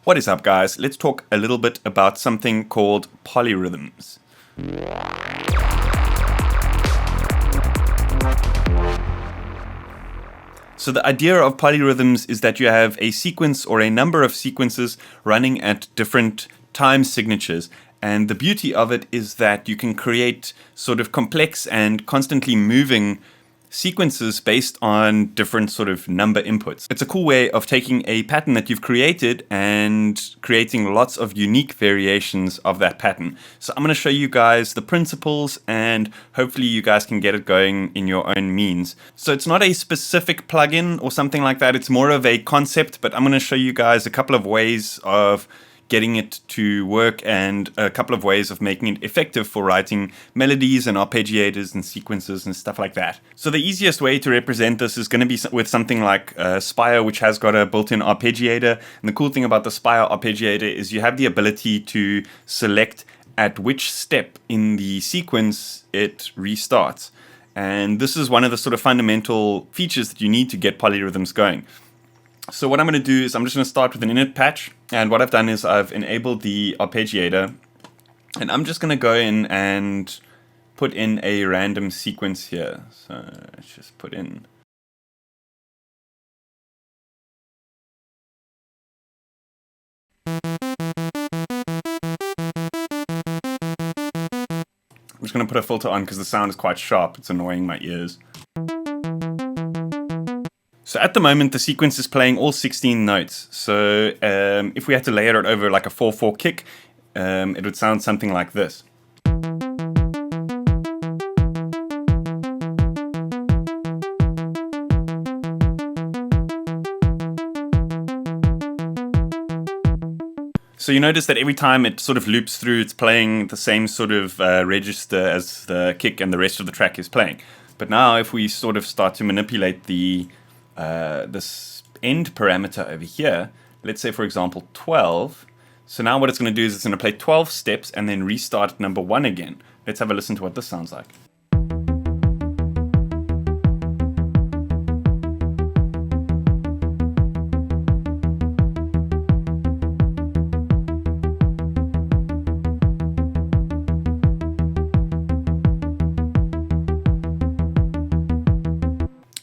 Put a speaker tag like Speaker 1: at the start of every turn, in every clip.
Speaker 1: What is up, guys? Let's talk a little bit about something called polyrhythms. So the idea of polyrhythms is that you have a sequence or a number of sequences running at different time signatures. And the beauty of it is that you can create sort of complex and constantly moving sequences based on different sort of number inputs. It's a cool way of taking a pattern that you've created and creating lots of unique variations of that pattern. So I'm going to show you guys the principles and hopefully you guys can get it going in your own means. So it's not a specific plugin or something like that. It's more of a concept, but I'm going to show you guys a couple of ways of getting it to work and a couple of ways of making it effective for writing melodies and arpeggiators and sequences and stuff like that. So the easiest way to represent this is going to be with something like Spire, which has got a built-in arpeggiator. And the cool thing about the Spire arpeggiator is you have the ability to select at which step in the sequence it restarts. And this is one of the sort of fundamental features that you need to get polyrhythms going. So what I'm going to do is I'm just going to start with an Init Patch, and what I've done is I've enabled the Arpeggiator, and I'm just going to go in and put in a random sequence here. So let's just put in I'm just going to put a filter on because the sound is quite sharp. It's annoying my ears. So at the moment, the sequence is playing all 16 notes. So if we had to layer it over like a 4/4 kick, it would sound something like this. So you notice that every time it sort of loops through, it's playing the same sort of register as the kick and the rest of the track is playing. But now if we sort of start to manipulate this end parameter over here, let's say for example 12. So now what it's going to do is it's going to play 12 steps and then restart number 1 again. Let's have a listen to what this sounds like.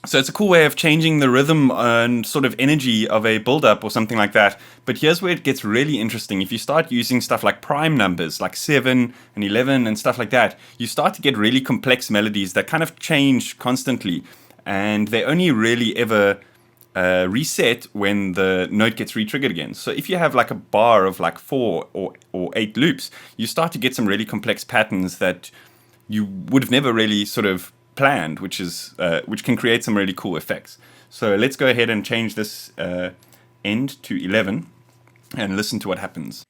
Speaker 1: So it's a cool way of changing the rhythm and sort of energy of a build-up or something like that. But here's where it gets really interesting. If you start using stuff like prime numbers, like 7 and 11 and stuff like that, you start to get really complex melodies that kind of change constantly. And they only really ever reset when the note gets re-triggered again. So if you have like a bar of like 4 or 8 loops, you start to get some really complex patterns that you would have never really sort of planned, which can create some really cool effects. So let's go ahead and change this end to 11 and listen to what happens.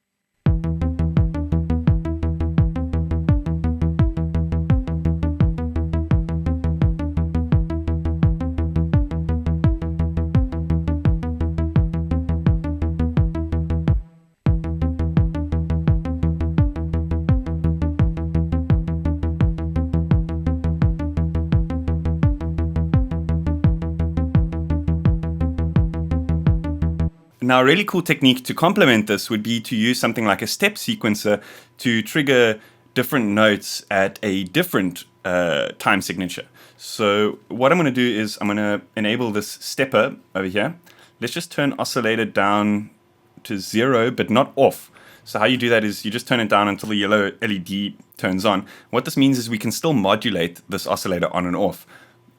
Speaker 1: Now, a really cool technique to complement this would be to use something like a step sequencer to trigger different notes at a different time signature. So what I'm going to do is I'm going to enable this stepper over here. Let's just turn oscillator down to 0, but not off. So how you do that is you just turn it down until the yellow LED turns on. What this means is we can still modulate this oscillator on and off.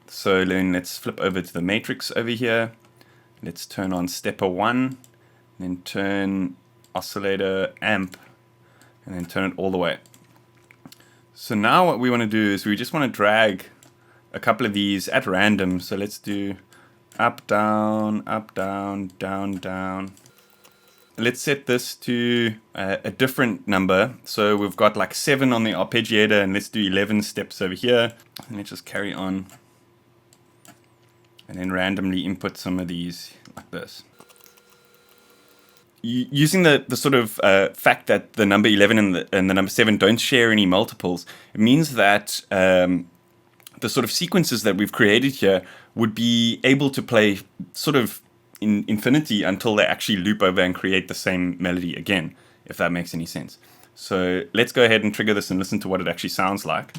Speaker 1: So then let's flip over to the matrix over here. Let's turn on stepper 1, then turn oscillator amp, and then turn it all the way. So now what we want to do is we just want to drag a couple of these at random. So let's do up, down, down, down. Let's set this to a different number. So we've got like 7 on the arpeggiator, and let's do 11 steps over here. And let's just carry on. And then randomly input some of these like this. Using the sort of fact that the number 11 and the number 7 don't share any multiples, it means that the sort of sequences that we've created here would be able to play sort of in infinity until they actually loop over and create the same melody again, if that makes any sense. So let's go ahead and trigger this and listen to what it actually sounds like.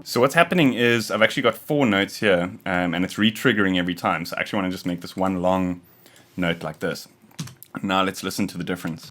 Speaker 1: So what's happening is I've actually got 4 notes here, and it's re-triggering every time. So I actually want to just make this one long note like this. Now let's listen to the difference.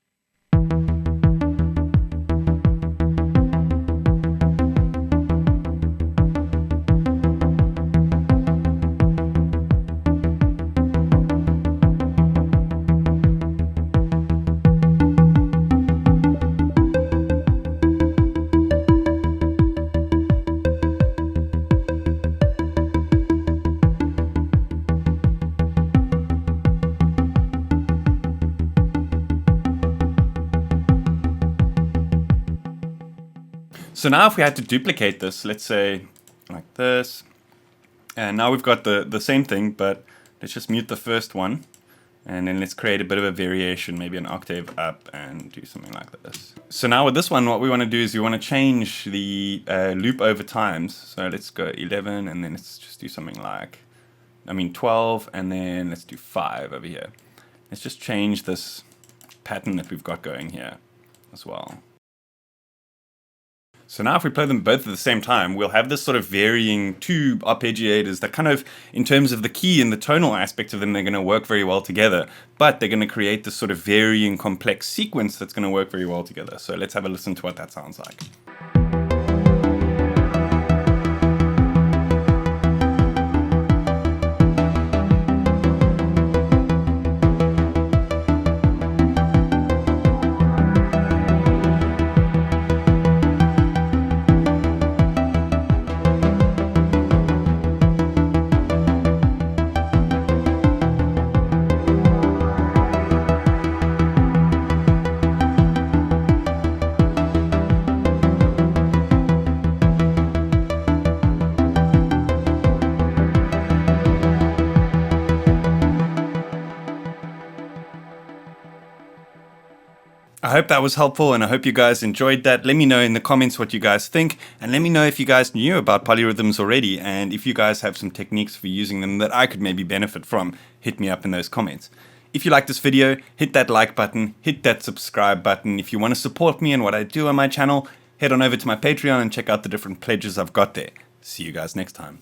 Speaker 1: So now if we had to duplicate this, let's say like this, and now we've got the same thing, but let's just mute the first one, and then let's create a bit of a variation, maybe an octave up, and do something like this. So now with this one, what we want to do is we want to change the loop over times. So let's go 11, and then let's just do something like, 12, and then let's do 5 over here. Let's just change this pattern that we've got going here as well. So now if we play them both at the same time, we'll have this sort of varying 2 arpeggiators that kind of, in terms of the key and the tonal aspect of them, they're going to work very well together, but they're going to create this sort of varying complex sequence that's going to work very well together. So let's have a listen to what that sounds like. I hope that was helpful, and I hope you guys enjoyed that. Let me know in the comments what you guys think, and let me know if you guys knew about polyrhythms already, and if you guys have some techniques for using them that I could maybe benefit from. Hit me up in those comments. If you like this video, hit that like button, hit that subscribe button. If you want to support me and what I do on my channel, head on over to my Patreon and check out the different pledges I've got there. See you guys next time.